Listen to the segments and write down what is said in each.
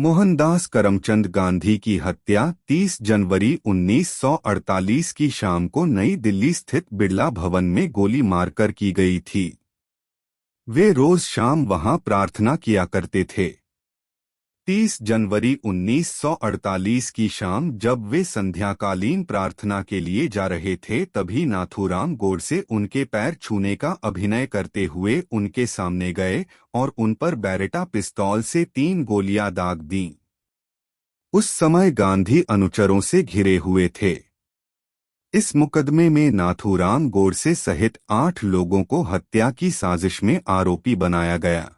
मोहनदास करमचंद गांधी की हत्या 30 जनवरी 1948 की शाम को नई दिल्ली स्थित बिड़ला भवन में गोली मारकर की गई थी। वे रोज शाम वहां प्रार्थना किया करते थे। 30 जनवरी 1948 की शाम जब वे संध्याकालीन प्रार्थना के लिए जा रहे थे, तभी नाथूराम गोडसे उनके पैर छूने का अभिनय करते हुए उनके सामने गए और उन पर बैरेटा पिस्तौल से 3 गोलियां दाग दीं। उस समय गांधी अनुचरों से घिरे हुए थे। इस मुकदमे में नाथूराम गोडसे सहित 8 लोगों को हत्या की साजिश में आरोपी बनाया गया।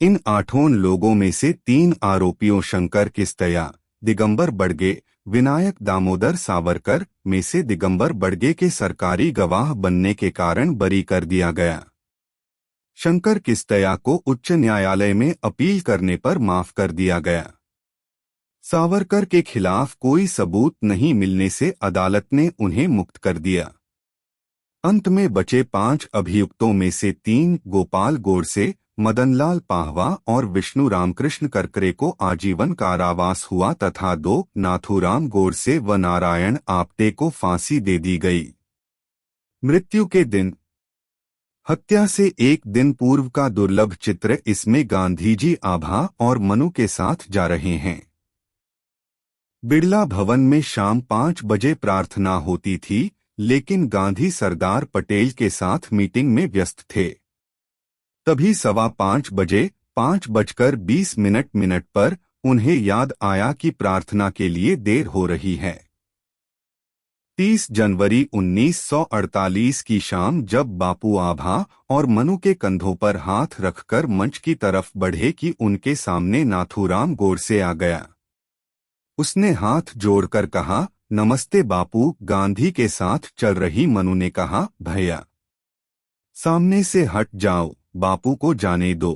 इन 8 लोगों में से 3 आरोपियों शंकर किस्तया, दिगंबर बड़गे, विनायक दामोदर सावरकर में से दिगंबर बड़गे के सरकारी गवाह बनने के कारण बरी कर दिया गया। शंकर किस्तया को उच्च न्यायालय में अपील करने पर माफ कर दिया गया। सावरकर के खिलाफ कोई सबूत नहीं मिलने से अदालत ने उन्हें मुक्त कर दिया। अंत में बचे 5 अभियुक्तों में से 3 गोपाल गोडसे, मदनलाल पाहवा और विष्णु रामकृष्ण करकरे को आजीवन कारावास हुआ तथा 2 नाथूराम गोडसे व नारायण आप्टे को फांसी दे दी गई। मृत्यु के दिन। हत्या से एक दिन पूर्व का दुर्लभ चित्र इसमें गांधीजी आभा और मनु के साथ जा रहे हैं। बिड़ला भवन में शाम 5 बजे प्रार्थना होती थी, लेकिन गांधी सरदार पटेल के साथ मीटिंग में व्यस्त थे। तभी 5:15 बजे 5:20 पर उन्हें याद आया कि प्रार्थना के लिए देर हो रही है। 30 जनवरी 1948 की शाम जब बापू आभा और मनु के कंधों पर हाथ रखकर मंच की तरफ बढ़े कि उनके सामने नाथूराम गोडसे आ गया। उसने हाथ जोड़कर कहा, नमस्ते बापू। गांधी के साथ चल रही मनु ने कहा, भैया सामने से हट जाओ, बापू को जाने दो।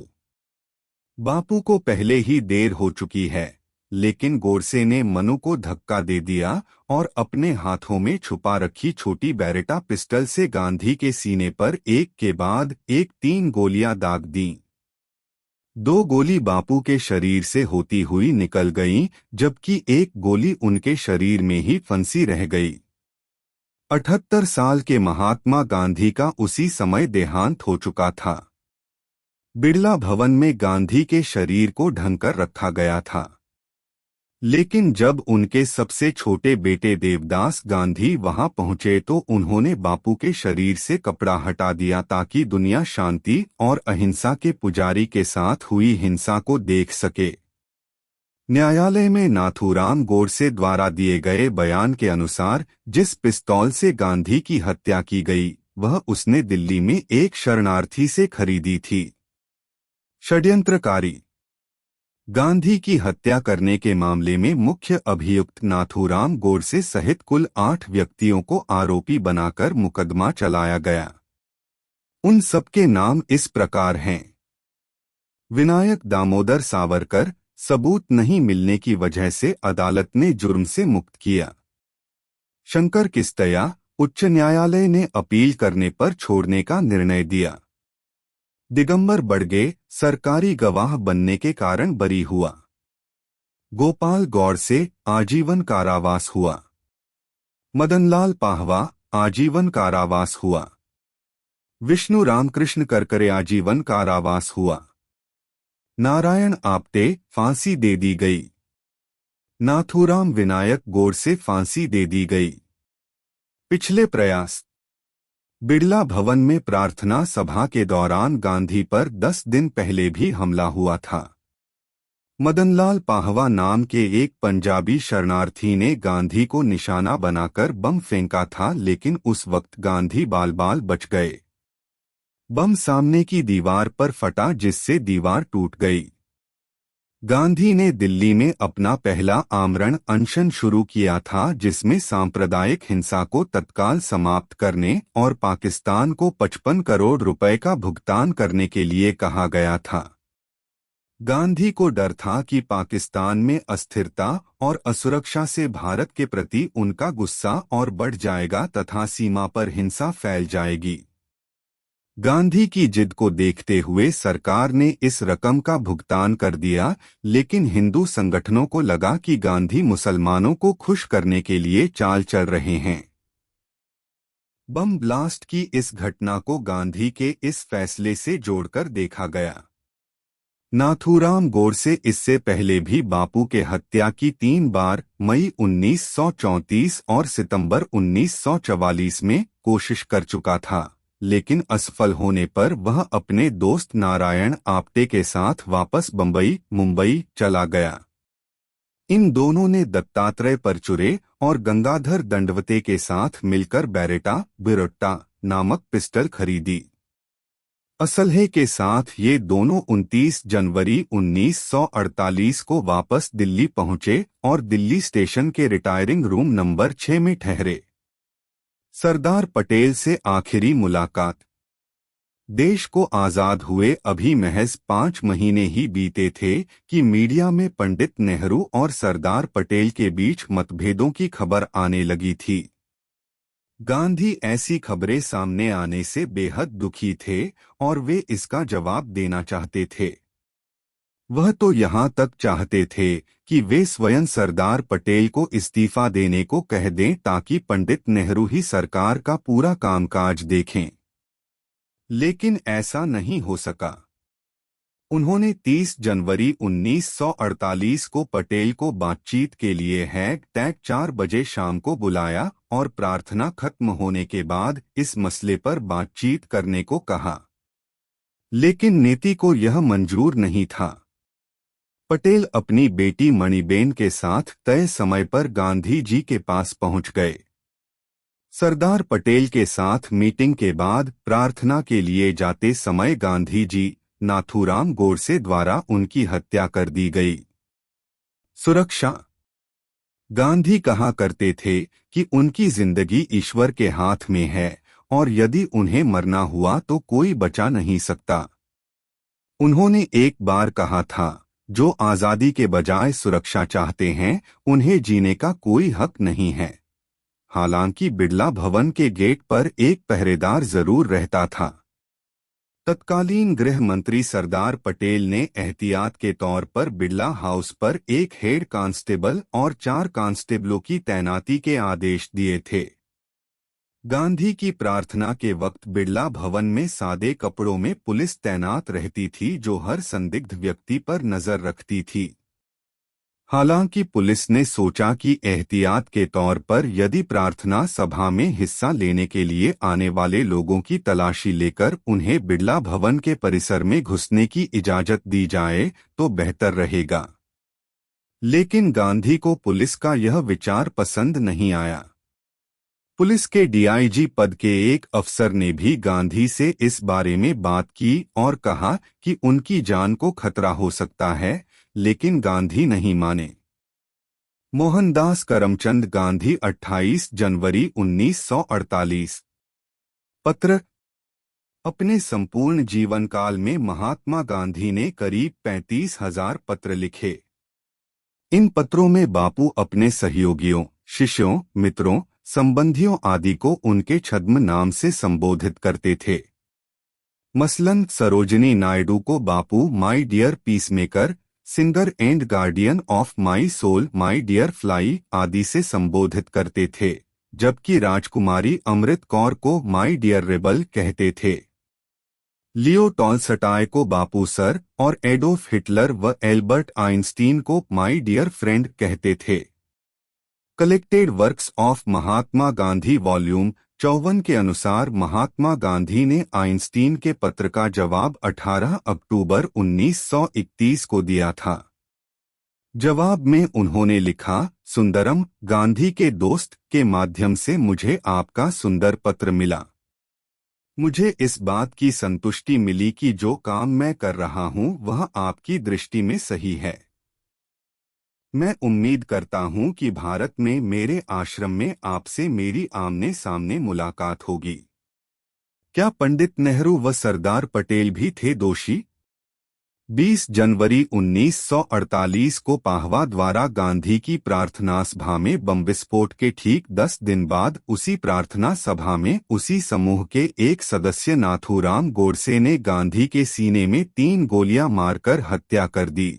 बापू को पहले ही देर हो चुकी है, लेकिन गोडसे ने मनु को धक्का दे दिया और अपने हाथों में छुपा रखी छोटी बैरेटा पिस्टल से गांधी के सीने पर एक के बाद एक 3 गोलियां दाग दीं। 2 गोली बापू के शरीर से होती हुई निकल गईं, जबकि एक गोली उनके शरीर में ही फंसी रह गई। 78 साल के महात्मा गांधी का उसी समय देहांत हो चुका था। बिड़ला भवन में गांधी के शरीर को ढंककर रखा गया था, लेकिन जब उनके सबसे छोटे बेटे देवदास गांधी वहां पहुंचे तो उन्होंने बापू के शरीर से कपड़ा हटा दिया ताकि दुनिया शांति और अहिंसा के पुजारी के साथ हुई हिंसा को देख सके। न्यायालय में नाथूराम गोडसे द्वारा दिए गए बयान के अनुसार जिस पिस्तौल से गांधी की हत्या की गई, वह उसने दिल्ली में एक शरणार्थी से खरीदी थी। षड्यंत्रकारी। गांधी की हत्या करने के मामले में मुख्य अभियुक्त नाथूराम गोडसे सहित कुल 8 व्यक्तियों को आरोपी बनाकर मुकदमा चलाया गया। उन सबके नाम इस प्रकार हैं। विनायक दामोदर सावरकर, सबूत नहीं मिलने की वजह से अदालत ने जुर्म से मुक्त किया। शंकर किस्तया, उच्च न्यायालय ने अपील करने पर छोड़ने का निर्णय दिया। दिगंबर बड़गे, सरकारी गवाह बनने के कारण बरी हुआ। गोपाल गोडसे, आजीवन कारावास हुआ। मदनलाल पाहवा, आजीवन कारावास हुआ। विष्णु रामकृष्ण करकरे, आजीवन कारावास हुआ। नारायण आप्टे, फांसी दे दी गई। नाथूराम विनायक गोडसे, फांसी दे दी गई। पिछले प्रयास। बिड़ला भवन में प्रार्थना सभा के दौरान गांधी पर 10 दिन पहले भी हमला हुआ था। मदनलाल पाहवा नाम के एक पंजाबी शरणार्थी ने गांधी को निशाना बनाकर बम फेंका था, लेकिन उस वक्त गांधी बाल बाल बच गए। बम सामने की दीवार पर फटा, जिससे दीवार टूट गई। गांधी ने दिल्ली में अपना पहला आमरण अनशन शुरू किया था, जिसमें सांप्रदायिक हिंसा को तत्काल समाप्त करने और पाकिस्तान को 55 करोड़ रुपए का भुगतान करने के लिए कहा गया था। गांधी को डर था कि पाकिस्तान में अस्थिरता और असुरक्षा से भारत के प्रति उनका गुस्सा और बढ़ जाएगा तथा सीमा पर हिंसा फैल जाएगी। गांधी की जिद को देखते हुए सरकार ने इस रकम का भुगतान कर दिया, लेकिन हिंदू संगठनों को लगा कि गांधी मुसलमानों को खुश करने के लिए चाल चल रहे हैं। बम ब्लास्ट की इस घटना को गांधी के इस फैसले से जोड़कर देखा गया। नाथूराम गोडसे इससे पहले भी बापू के हत्या की 3 बार मई 1934 और सितंबर 1944 में कोशिश कर चुका था, लेकिन असफल होने पर वह अपने दोस्त नारायण आप्टे के साथ वापस मुंबई चला गया। इन दोनों ने दत्तात्रेय परचुरे और गंगाधर दंडवते के साथ मिलकर बिरोट्टा नामक पिस्टल खरीदी। असलहे के साथ ये दोनों 29 जनवरी 1948 को वापस दिल्ली पहुंचे और दिल्ली स्टेशन के रिटायरिंग रूम नंबर 6 में ठहरे। सरदार पटेल से आखिरी मुलाकात। देश को आजाद हुए अभी महज 5 महीने ही बीते थे कि मीडिया में पंडित नेहरू और सरदार पटेल के बीच मतभेदों की खबर आने लगी थी। गांधी ऐसी खबरें सामने आने से बेहद दुखी थे और वे इसका जवाब देना चाहते थे। वह तो यहाँ तक चाहते थे कि वे स्वयं सरदार पटेल को इस्तीफा देने को कह दें ताकि पंडित नेहरू ही सरकार का पूरा कामकाज देखें। लेकिन ऐसा नहीं हो सका। उन्होंने 30 जनवरी 1948 को पटेल को बातचीत के लिए 4 बजे शाम को बुलाया और प्रार्थना खत्म होने के बाद इस मसले पर बातचीत करने को कहा। लेकिन नेती को यह मंजूर नहीं था। पटेल अपनी बेटी मणिबेन के साथ तय समय पर गांधी जी के पास पहुंच गए। सरदार पटेल के साथ मीटिंग के बाद प्रार्थना के लिए जाते समय गांधी जी नाथूराम गोडसे द्वारा उनकी हत्या कर दी गई। सुरक्षा। गांधी कहा करते थे कि उनकी जिंदगी ईश्वर के हाथ में है और यदि उन्हें मरना हुआ तो कोई बचा नहीं सकता। उन्होंने एक बार कहा था, जो आजादी के बजाय सुरक्षा चाहते हैं उन्हें जीने का कोई हक नहीं है। हालांकि बिड़ला भवन के गेट पर एक पहरेदार जरूर रहता था। तत्कालीन गृह मंत्री सरदार पटेल ने एहतियात के तौर पर बिड़ला हाउस पर एक हेड कांस्टेबल और 4 कांस्टेबलों की तैनाती के आदेश दिए थे। गांधी की प्रार्थना के वक्त बिड़ला भवन में सादे कपड़ों में पुलिस तैनात रहती थी जो हर संदिग्ध व्यक्ति पर नजर रखती थी। हालांकि पुलिस ने सोचा कि एहतियात के तौर पर यदि प्रार्थना सभा में हिस्सा लेने के लिए आने वाले लोगों की तलाशी लेकर उन्हें बिड़ला भवन के परिसर में घुसने की इजाजत दी जाए तो बेहतर रहेगा। लेकिन गांधी को पुलिस का यह विचार पसंद नहीं आया। पुलिस के डीआईजी पद के एक अफसर ने भी गांधी से इस बारे में बात की और कहा कि उनकी जान को खतरा हो सकता है, लेकिन गांधी नहीं माने। मोहनदास करमचंद गांधी 28 जनवरी 1948। पत्र। अपने संपूर्ण जीवन काल में महात्मा गांधी ने करीब 35,000 पत्र लिखे। इन पत्रों में बापू अपने सहयोगियों, शिष्यों, मित्रों, संबंधियों आदि को उनके छद्म नाम से संबोधित करते थे। मसलन सरोजिनी नायडू को Bapu my dear peacemaker, singer and guardian of my soul, my dear fly आदि से संबोधित करते थे, जबकि राजकुमारी अमृत कौर को माई डियर रेबल कहते थे। लियो टॉलस्टॉय को बापू सर और एडोल्फ हिटलर व एल्बर्ट आइंस्टीन को माई डियर फ्रेंड कहते थे। Collected works of Mahatma Gandhi volume 54 के अनुसार महात्मा गांधी ने आइंस्टीन के पत्र का जवाब 18 अक्टूबर 1931 को दिया था। जवाब में उन्होंने लिखा, सुंदरम, गांधी के दोस्त के माध्यम से मुझे आपका सुंदर पत्र मिला। मुझे इस बात की संतुष्टि मिली कि जो काम मैं कर रहा हूं वह आपकी दृष्टि में सही है। मैं उम्मीद करता हूं कि भारत में मेरे आश्रम में आपसे मेरी आमने सामने मुलाकात होगी। क्या पंडित नेहरू व सरदार पटेल भी थे दोषी? 20 जनवरी 1948 को पाहवा द्वारा गांधी की प्रार्थना सभा में बम विस्फोट के ठीक 10 दिन बाद उसी प्रार्थना सभा में उसी समूह के एक सदस्य नाथूराम गोडसे ने गांधी के सीने में 3 गोलियां मारकर हत्या कर दी।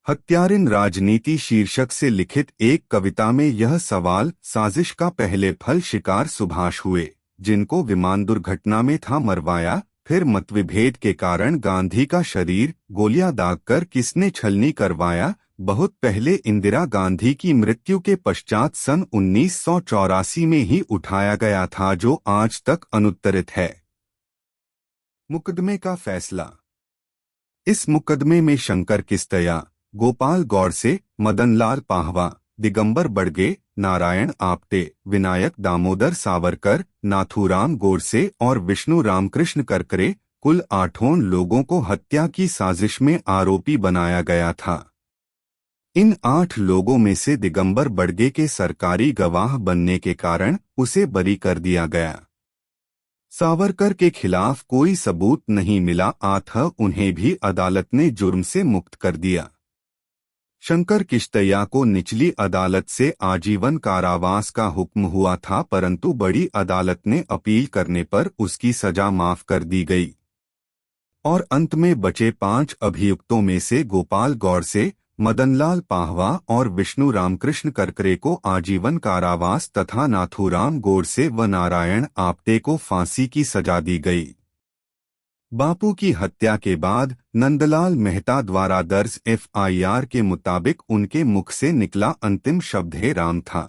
हत्यारिन राजनीति शीर्षक से लिखित एक कविता में यह सवाल साजिश का पहले फल शिकार सुभाष हुए, जिनको विमान दुर्घटना में था मरवाया, फिर मतविभेद के कारण गांधी का शरीर गोलियां दागकर किसने छलनी करवाया। बहुत पहले इंदिरा गांधी की मृत्यु के पश्चात सन 1984 में ही उठाया गया था, जो आज तक अनुत्तरित है। मुकदमे का फैसला। इस मुकदमे में शंकर किस्तया, गोपाल गौडसे, मदनलाल पाहवा, दिगंबर बड़गे, नारायण आप्टे, विनायक दामोदर सावरकर, नाथूराम गोडसे और विष्णु रामकृष्ण करकरे कुल 8 लोगों को हत्या की साजिश में आरोपी बनाया गया था। इन 8 लोगों में से दिगंबर बड़गे के सरकारी गवाह बनने के कारण उसे बरी कर दिया गया। सावरकर के खिलाफ कोई सबूत नहीं मिला, अतः उन्हें भी अदालत ने जुर्म से मुक्त कर दिया। शंकर किश्तैया को निचली अदालत से आजीवन कारावास का हुक्म हुआ था, परंतु बड़ी अदालत ने अपील करने पर उसकी सजा माफ कर दी गई और अंत में बचे 5 अभियुक्तों में से गोपाल गौडसे, मदनलाल पाहवा और विष्णु रामकृष्ण करकरे को आजीवन कारावास तथा नाथूराम गोडसे व नारायण आप्टे को फांसी की सजा दी गई। बापू की हत्या के बाद नंदलाल मेहता द्वारा दर्ज FIR के मुताबिक उनके मुख से निकला अंतिम शब्द हे राम था,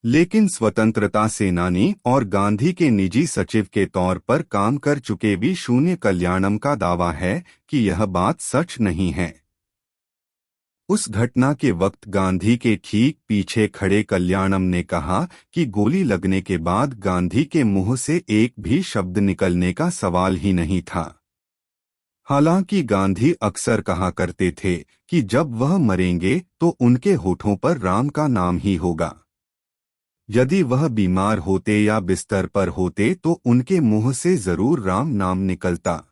लेकिन स्वतंत्रता सेनानी और गांधी के निजी सचिव के तौर पर काम कर चुके वी शून्य कल्याणम का दावा है कि यह बात सच नहीं है। उस घटना के वक्त गांधी के ठीक पीछे खड़े कल्याणम ने कहा कि गोली लगने के बाद गांधी के मुंह से एक भी शब्द निकलने का सवाल ही नहीं था। हालांकि गांधी अक्सर कहा करते थे कि जब वह मरेंगे तो उनके होठों पर राम का नाम ही होगा। यदि वह बीमार होते या बिस्तर पर होते तो उनके मुंह से जरूर राम नाम निकलता।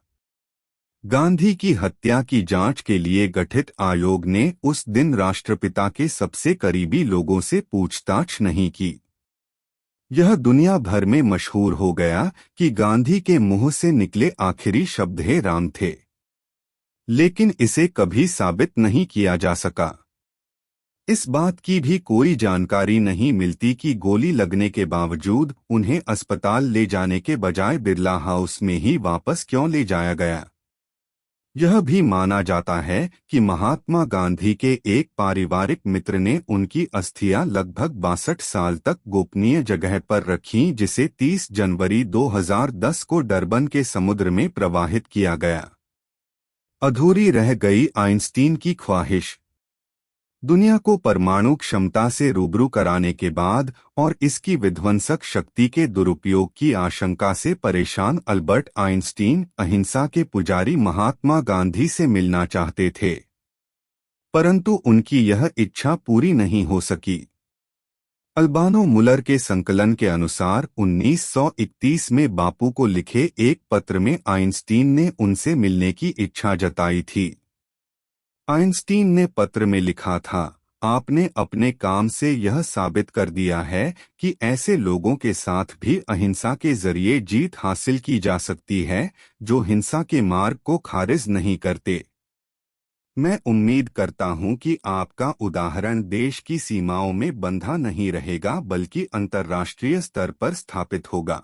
गांधी की हत्या की जांच के लिए गठित आयोग ने उस दिन राष्ट्रपिता के सबसे करीबी लोगों से पूछताछ नहीं की। यह दुनिया भर में मशहूर हो गया कि गांधी के मुंह से निकले आखिरी शब्द हे राम थे, लेकिन इसे कभी साबित नहीं किया जा सका। इस बात की भी कोई जानकारी नहीं मिलती कि गोली लगने के बावजूद उन्हें अस्पताल ले जाने के बजाय बिरला हाउस में ही वापस क्यों ले जाया गया। यह भी माना जाता है कि महात्मा गांधी के एक पारिवारिक मित्र ने उनकी अस्थियां लगभग 62 साल तक गोपनीय जगह पर रखीं, जिसे 30 जनवरी 2010 को डरबन के समुद्र में प्रवाहित किया गया। अधूरी रह गई आइंस्टीन की ख्वाहिश। दुनिया को परमाणु क्षमता से रूबरू कराने के बाद और इसकी विध्वंसक शक्ति के दुरुपयोग की आशंका से परेशान अल्बर्ट आइंस्टीन अहिंसा के पुजारी महात्मा गांधी से मिलना चाहते थे, परंतु उनकी यह इच्छा पूरी नहीं हो सकी। अल्बानो मुलर के संकलन के अनुसार 1931 में बापू को लिखे एक पत्र में आइंस्टीन ने उनसे मिलने की इच्छा जताई थी। आइंस्टीन ने पत्र में लिखा था, आपने अपने काम से यह साबित कर दिया है कि ऐसे लोगों के साथ भी अहिंसा के जरिए जीत हासिल की जा सकती है जो हिंसा के मार्ग को खारिज नहीं करते। मैं उम्मीद करता हूं कि आपका उदाहरण देश की सीमाओं में बंधा नहीं रहेगा बल्कि अंतर्राष्ट्रीय स्तर पर स्थापित होगा।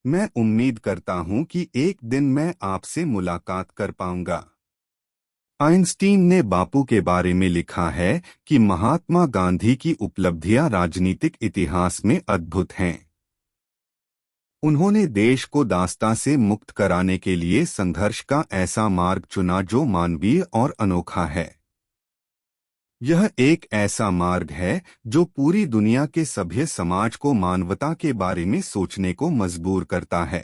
मैं उम्मीद करता हूं कि एक दिन मैं आपसे मुलाकात कर पाऊंगा। आइंस्टीन ने बापू के बारे में लिखा है कि महात्मा गांधी की उपलब्धियां राजनीतिक इतिहास में अद्भुत हैं। उन्होंने देश को दास्तां से मुक्त कराने के लिए संघर्ष का ऐसा मार्ग चुना जो मानवीय और अनोखा है। यह एक ऐसा मार्ग है जो पूरी दुनिया के सभ्य समाज को मानवता के बारे में सोचने को मजबूर करता है।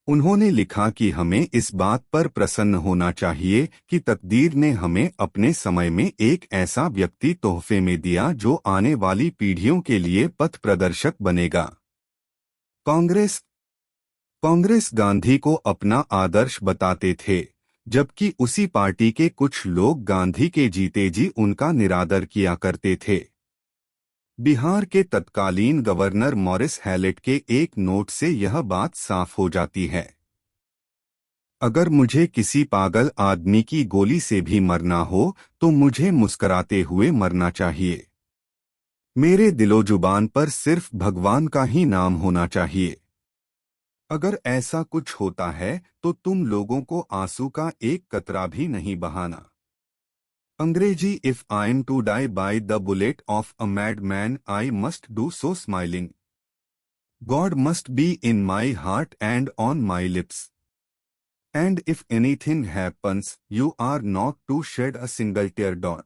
उन्होंने लिखा कि हमें इस बात पर प्रसन्न होना चाहिए कि तकदीर ने हमें अपने समय में एक ऐसा व्यक्ति तोहफे में दिया जो आने वाली पीढ़ियों के लिए पथ प्रदर्शक बनेगा। कांग्रेस कांग्रेस गांधी को अपना आदर्श बताते थे, जबकि उसी पार्टी के कुछ लोग गांधी के जीते जी उनका निरादर किया करते थे। बिहार के तत्कालीन गवर्नर मॉरिस हैलेट के एक नोट से यह बात साफ हो जाती है। अगर मुझे किसी पागल आदमी की गोली से भी मरना हो तो मुझे मुस्कुराते हुए मरना चाहिए। मेरे दिलो-जुबान पर सिर्फ भगवान का ही नाम होना चाहिए। अगर ऐसा कुछ होता है तो तुम लोगों को आंसू का एक कतरा भी नहीं बहाना। अंग्रेजी if I am to die by the bullet of a mad man I must do so smiling. God must be in my heart and on my lips. And if anything happens you are not to shed a single tear dot.